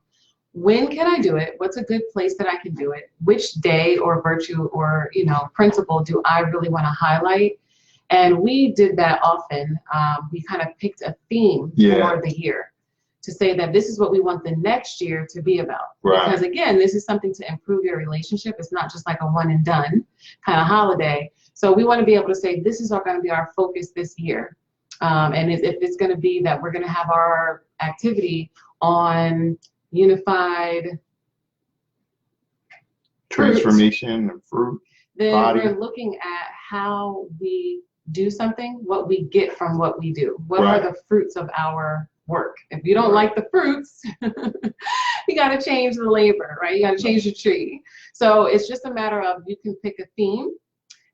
when can I do it? What's a good place that I can do it? Which day or virtue or principle do I really want to highlight? And we did that often. We kind of picked a theme for the year to say that this is what we want the next year to be about. Right. Because again, this is something to improve your relationship. It's not just like a one and done kind of holiday. So we want to be able to say, this is going to be our focus this year. And if it's going to be that we're going to have our activity on unified transformation and fruit, then body. We're looking at how we do something, what we get from what we do. What are the fruits of our work? If you don't like the fruits, you got to change the labor, right? You got to change the tree. So it's just a matter of, you can pick a theme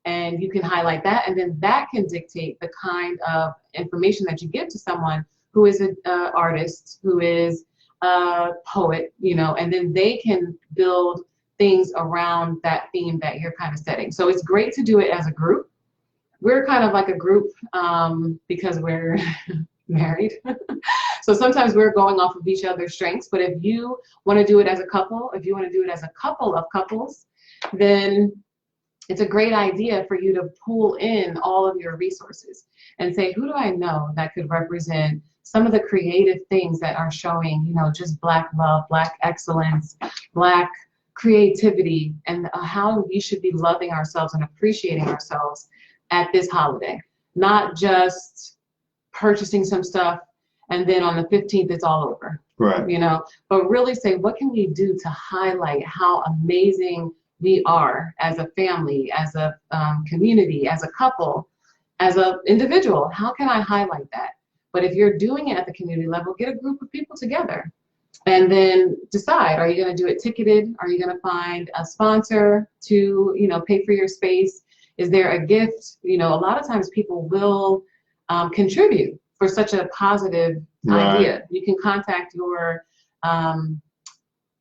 and you can highlight that, and then that can dictate the kind of information that you give to someone who is an artist, who is a poet, you know, and then they can build things around that theme that you're kind of setting. So it's great to do it as a group. We're kind of like a group because we're married. So sometimes we're going off of each other's strengths, but if you want to do it as a couple, if you want to do it as a couple of couples, then it's a great idea for you to pull in all of your resources and say, who do I know that could represent some of the creative things that are showing, you know, just Black love, Black excellence, Black creativity, and how we should be loving ourselves and appreciating ourselves at this holiday. Not just purchasing some stuff and then on the 15th it's all over. Right. You know, but really say, what can we do to highlight how amazing we are as a family, as a community, as a couple, as an individual? How can I highlight that? But if you're doing it at the community level, get a group of people together and then decide, are you going to do it ticketed? Are you going to find a sponsor to, you know, pay for your space? Is there a gift? You know, a lot of times people will contribute for such a positive idea. You can contact your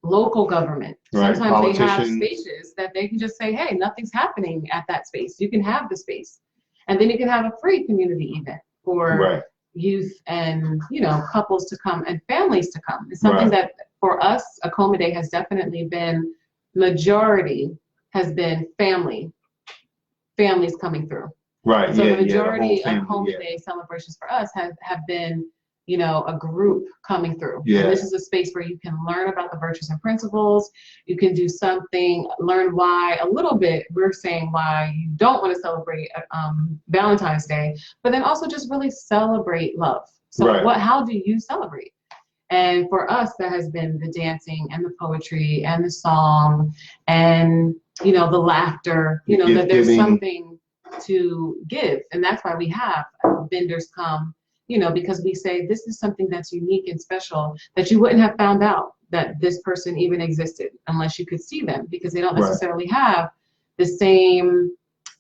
local government. Sometimes they have spaces that they can just say, hey, nothing's happening at that space. You can have the space. And then you can have a free community event for youth and, you know, couples to come and families to come. It's something that for us, Akoma Day has definitely been, majority has been families coming through. Right. So the majority of Akoma Day celebrations for us have been, you know, a group coming through. And this is a space where you can learn about the virtues and principles. You can do something, learn why a little bit. We're saying why you don't want to celebrate Valentine's Day, but then also just really celebrate love. So how do you celebrate? And for us, that has been the dancing and the poetry and the song and, you know, the laughter, you know, that there's something to give. And that's why we have vendors come, you know, because we say this is something that's unique and special that you wouldn't have found out that this person even existed unless you could see them, because they don't necessarily have the same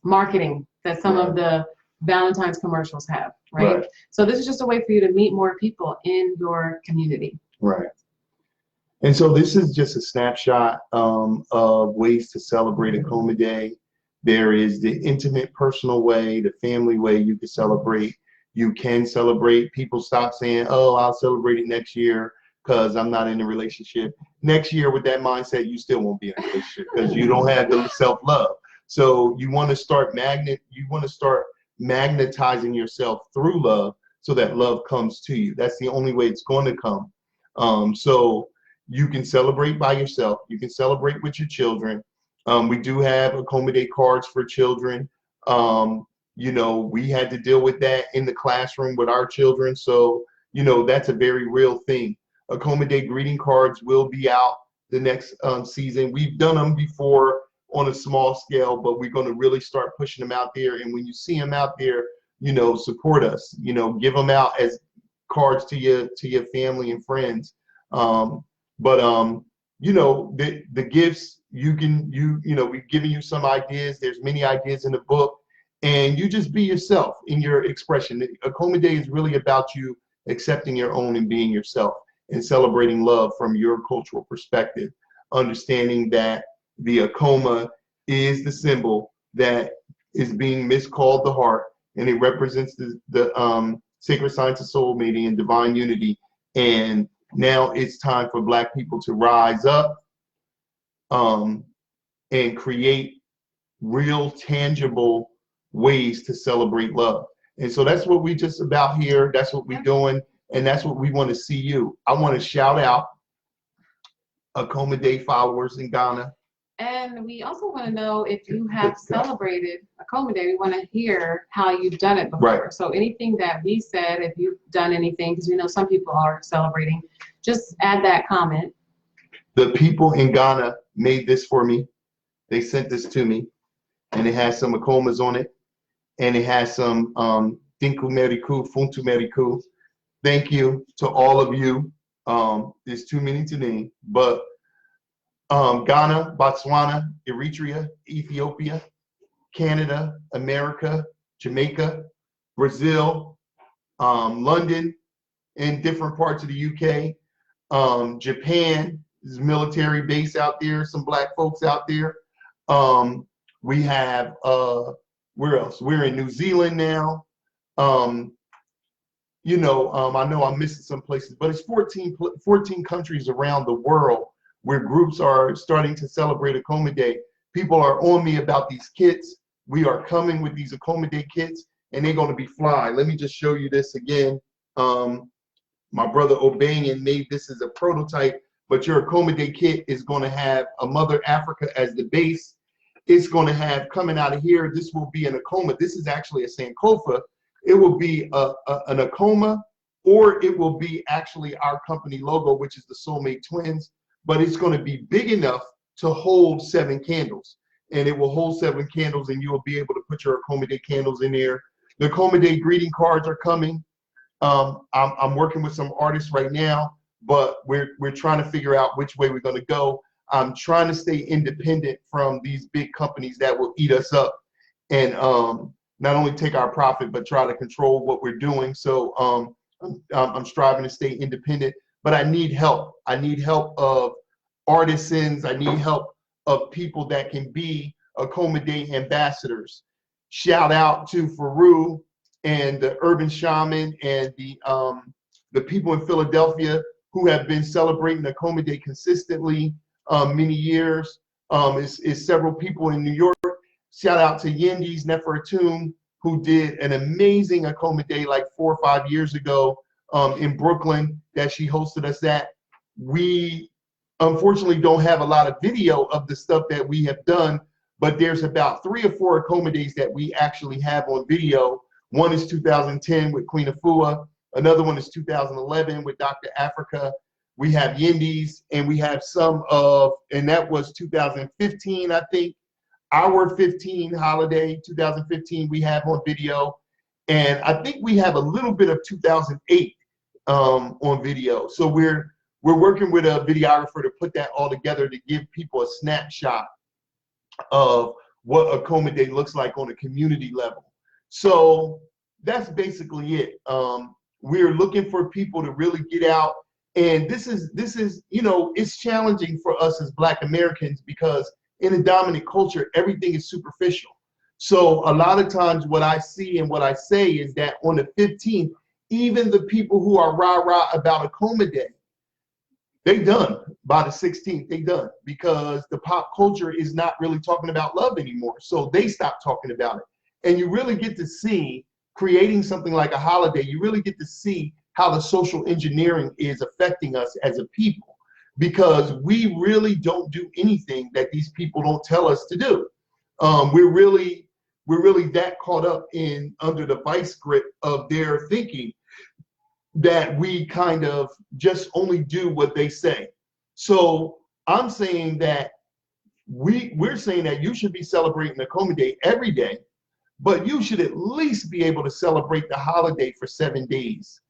marketing that some of the Valentine's commercials have, right? So this is just a way for you to meet more people in your community. Right. And so this is just a snapshot of ways to celebrate Akoma Day. There is the intimate, personal way, the family way you can celebrate. You can celebrate. People stop saying, oh, I'll celebrate it next year because I'm not in a relationship. Next year with that mindset, you still won't be in a relationship because you don't have the self-love. So you want to start magnetizing yourself through love so that love comes to you. That's the only way it's going to come. So you can celebrate by yourself. You can celebrate with your children. We do have Akoma Day cards for children. You know, we had to deal with that in the classroom with our children. So, you know, that's a very real thing. Akoma Day greeting cards will be out the next season. We've done them before on a small scale, but we're going to really start pushing them out there. And when you see them out there, you know, support us, you know, give them out as cards to your family and friends. You know, the gifts, you know, we've given you some ideas. There's many ideas in the book. And you just be yourself in your expression. Akoma Day is really about you accepting your own and being yourself and celebrating love from your cultural perspective, understanding that the Akoma is the symbol that is being miscalled the heart, and it represents the sacred science of soul mating and divine unity. And now it's time for Black people to rise up and create real, tangible ways to celebrate love. And so that's what we just about here. That's what we're doing. And that's what we want to see you. I want to shout out Akoma Day followers in Ghana. And we also want to know if you have celebrated Akoma Day. We want to hear how you've done it before. Right. So anything that we said, if you've done anything, because we know some people are celebrating, just add that comment. The people in Ghana made this for me. They sent this to me, and it has some Akomas on it, and it has some Dinku Meriku, Funtu Meriku. Thank you to all of you. There's too many to name, but Ghana, Botswana, Eritrea, Ethiopia, Canada, America, Jamaica, Brazil, London, and different parts of the UK, Japan, there's a military base out there, some black folks out there. We have, where else? We're in New Zealand now. You know, I know I'm missing some places, but it's 14 countries around the world where groups are starting to celebrate Akoma Day. People are on me about these kits. We are coming with these Akoma Day kits, and they're going to be fly. Let me just show you this again. My brother Obayan made this as a prototype, but your Akoma Day kit is going to have a Mother Africa as the base. It's going to have, coming out of here, this will be an Akoma. This is actually a Sankofa. It will be an Akoma, or it will be actually our company logo, which is the Soulmate Twins. But it's going to be big enough to hold 7 candles. And it will hold 7 candles, and you will be able to put your Akoma Day candles in there. The Akoma Day greeting cards are coming. I'm working with some artists right now, but we're trying to figure out which way we're going to go. I'm trying to stay independent from these big companies that will eat us up and not only take our profit, but try to control what we're doing. So I'm striving to stay independent. But I need help. I need help of artisans. I need help of people that can be Akoma Day ambassadors. Shout out to Faru and the Urban Shaman and the people in Philadelphia who have been celebrating Akoma Day consistently many years. Is several people in New York. Shout out to Yendi's Nefertun, who did an amazing Akoma Day like 4 or 5 years ago. In Brooklyn that she hosted us at. We unfortunately don't have a lot of video of the stuff that we have done, but there's about 3 or 4 Akoma Days that we actually have on video. One is 2010 with Queen Afua. Another one is 2011 with Dr. Africa. We have Yendi's, and we have some of, and that was 2015, I think. Our 15 holiday, 2015, we have on video. And I think we have a little bit of 2008 on video. So we're working with a videographer to put that all together to give people a snapshot of what Akoma Day looks like on a community level. So that's basically it. We're looking for people to really get out. And this is, you know, it's challenging for us as Black Americans because in a dominant culture, everything is superficial. So a lot of times what I see and what I say is that on the 15th, even the people who are rah-rah about Akoma Day, they done by the 16th, they done because the pop culture is not really talking about love anymore. So they stop talking about it. And you really get to see, creating something like a holiday, you really get to see how the social engineering is affecting us as a people because we really don't do anything that these people don't tell us to do. We're really that caught up in under the vice grip of their thinking that we kind of just only do what they say. So I'm saying that we're saying that you should be celebrating Akoma Day every day, but you should at least be able to celebrate the holiday for 7 days.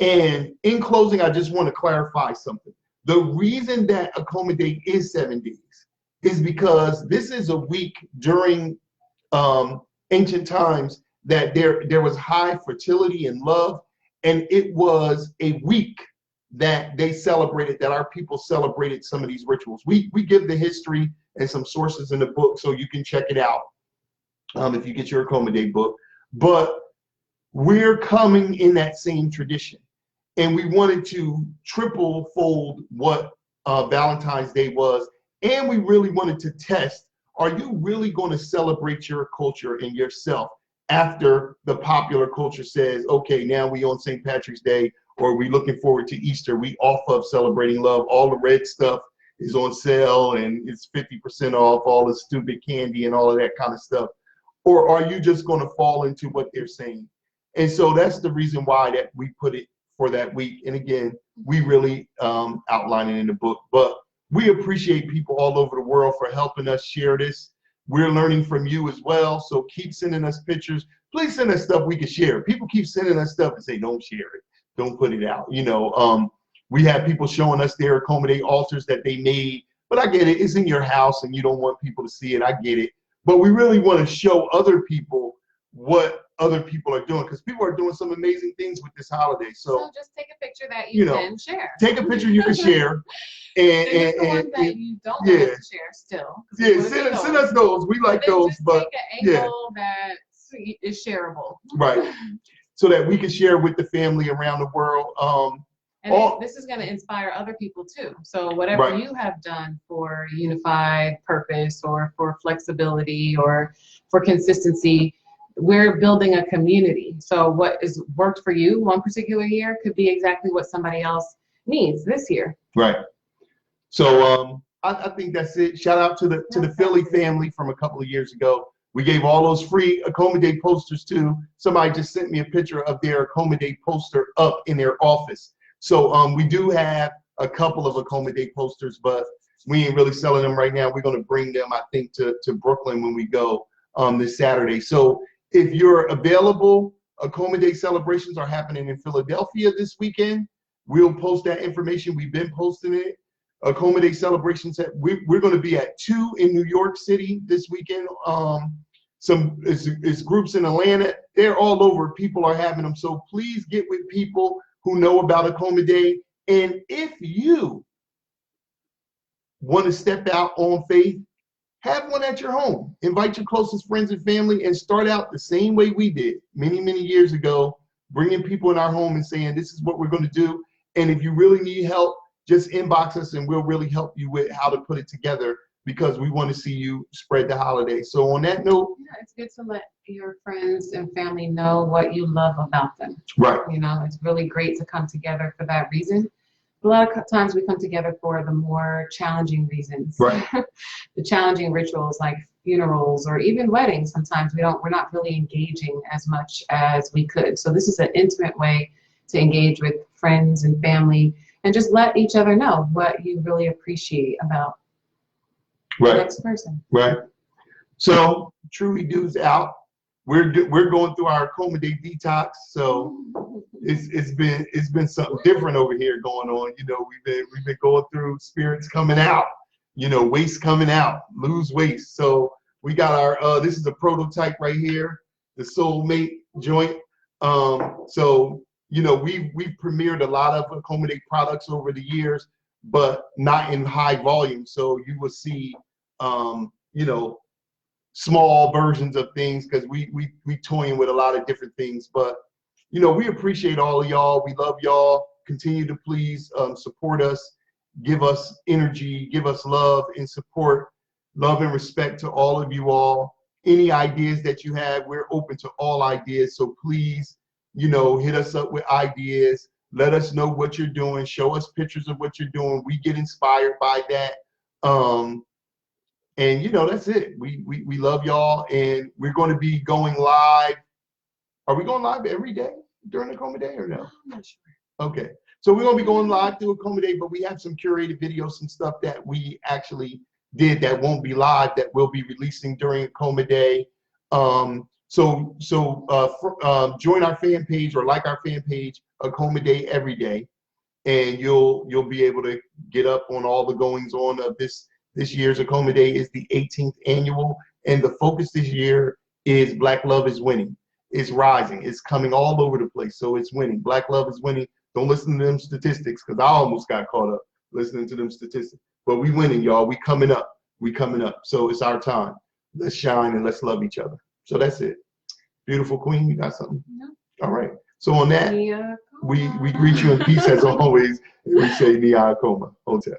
And in closing, I just want to clarify something. The reason that Akoma Day is 7 days is because this is a week during ancient times that there was high fertility and love, and it was a week that they celebrated, that our people celebrated some of these rituals. We give the history and some sources in the book so you can check it out if you get your Akoma Day book. But we're coming in that same tradition, and we wanted to triple fold what Valentine's Day was, and we really wanted to test, are you really going to celebrate your culture and yourself after the popular culture says, okay, now we on St. Patrick's Day, or we looking forward to Easter, we off of celebrating love. All the red stuff is on sale and it's 50% off, all the stupid candy and all of that kind of stuff. Or are you just going to fall into what they're saying? And so that's the reason why that we put it for that week. And again, we really outline it in the book, but we appreciate people all over the world for helping us share this. We're learning from you as well. So keep sending us pictures. Please send us stuff we can share. People keep sending us stuff and say, don't share it. Don't put it out. You know, we have people showing us their Akoma altars that they made, but I get it. It's in your house and you don't want people to see it. I get it. But we really want to show other people what other people are doing, because people are doing some amazing things with this holiday. So just take a picture that you can share. Take a picture you can share. And the ones that you don't want to share still. Yeah, send us those. We like those, but take an angle that is shareable. Right. So that we can share with the family around the world. And this is going to inspire other people too. So whatever you have done for unified purpose or for flexibility or for consistency, we're building a community. So what is worked for you one particular year could be exactly what somebody else needs this year. Right. So I think that's it. Shout out to the Philly family from a couple of years ago. We gave all those free Akoma Day posters too. Somebody just sent me a picture of their Akoma Day poster up in their office. So we do have a couple of Akoma Day posters, but we ain't really selling them right now. We're going to bring them, I think, to Brooklyn when we go this Saturday. So if you're available, Akoma Day celebrations are happening in Philadelphia this weekend. We'll post that information. We've been posting it. Akoma Day celebrations, we're going to be at 2 in New York City this weekend. It's groups in Atlanta. They're all over. People are having them. So please get with people who know about Akoma Day. And if you want to step out on faith, have one at your home. Invite your closest friends and family and start out the same way we did many, many years ago, bringing people in our home and saying, this is what we're going to do. And if you really need help, just inbox us and we'll really help you with how to put it together, because we want to see you spread the holiday. So on that note, it's good to let your friends and family know what you love about them. Right. You know, it's really great to come together for that reason. A lot of times we come together for the more challenging reasons. Right. The challenging rituals like funerals or even weddings. Sometimes we're not really engaging as much as we could. So this is an intimate way to engage with friends and family and just let each other know what you really appreciate about the next person. Right. So Truly Do's out. We're going through our Akoma Day detox. So it's been something different over here going on. You know, we've been going through spirits coming out, you know, waste coming out, lose waste. So we got our this is a prototype right here, the Soulmate joint. So you know, we've premiered a lot of Akoma Day products over the years, but not in high volume. So you will see, you know, small versions of things, because we toying with a lot of different things. But you know, we appreciate all of y'all. We love y'all. Continue to please support us, give us energy, give us love and support. Love and respect to all of you all. Any ideas that you have, we're open to all ideas. So please, you know, hit us up with ideas. Let us know what you're doing. Show us pictures of what you're doing. We get inspired by that. And you know, that's it. We love y'all, and we're going to be going live. Are we going live every day during Akoma Day or no? I'm not sure. Okay, so we're going to be going live through Akoma Day, but we have some curated videos, some stuff that we actually did that won't be live, that we'll be releasing during Akoma Day. So join our fan page or like our fan page, Akoma Day Every Day, and you'll be able to get up on all the goings on of this year's Akoma Day. Is the 18th annual, and the focus this year is Black love is winning. It's rising. It's coming all over the place. So it's winning. Black love is winning. Don't listen to them statistics, because I almost got caught up listening to them statistics. But we winning, y'all. We coming up. We coming up. So it's our time. Let's shine and let's love each other. So that's it. Beautiful queen, you got something? No. All right. So on that, we greet you in peace as always. And we say Nia Akoma. Hotel.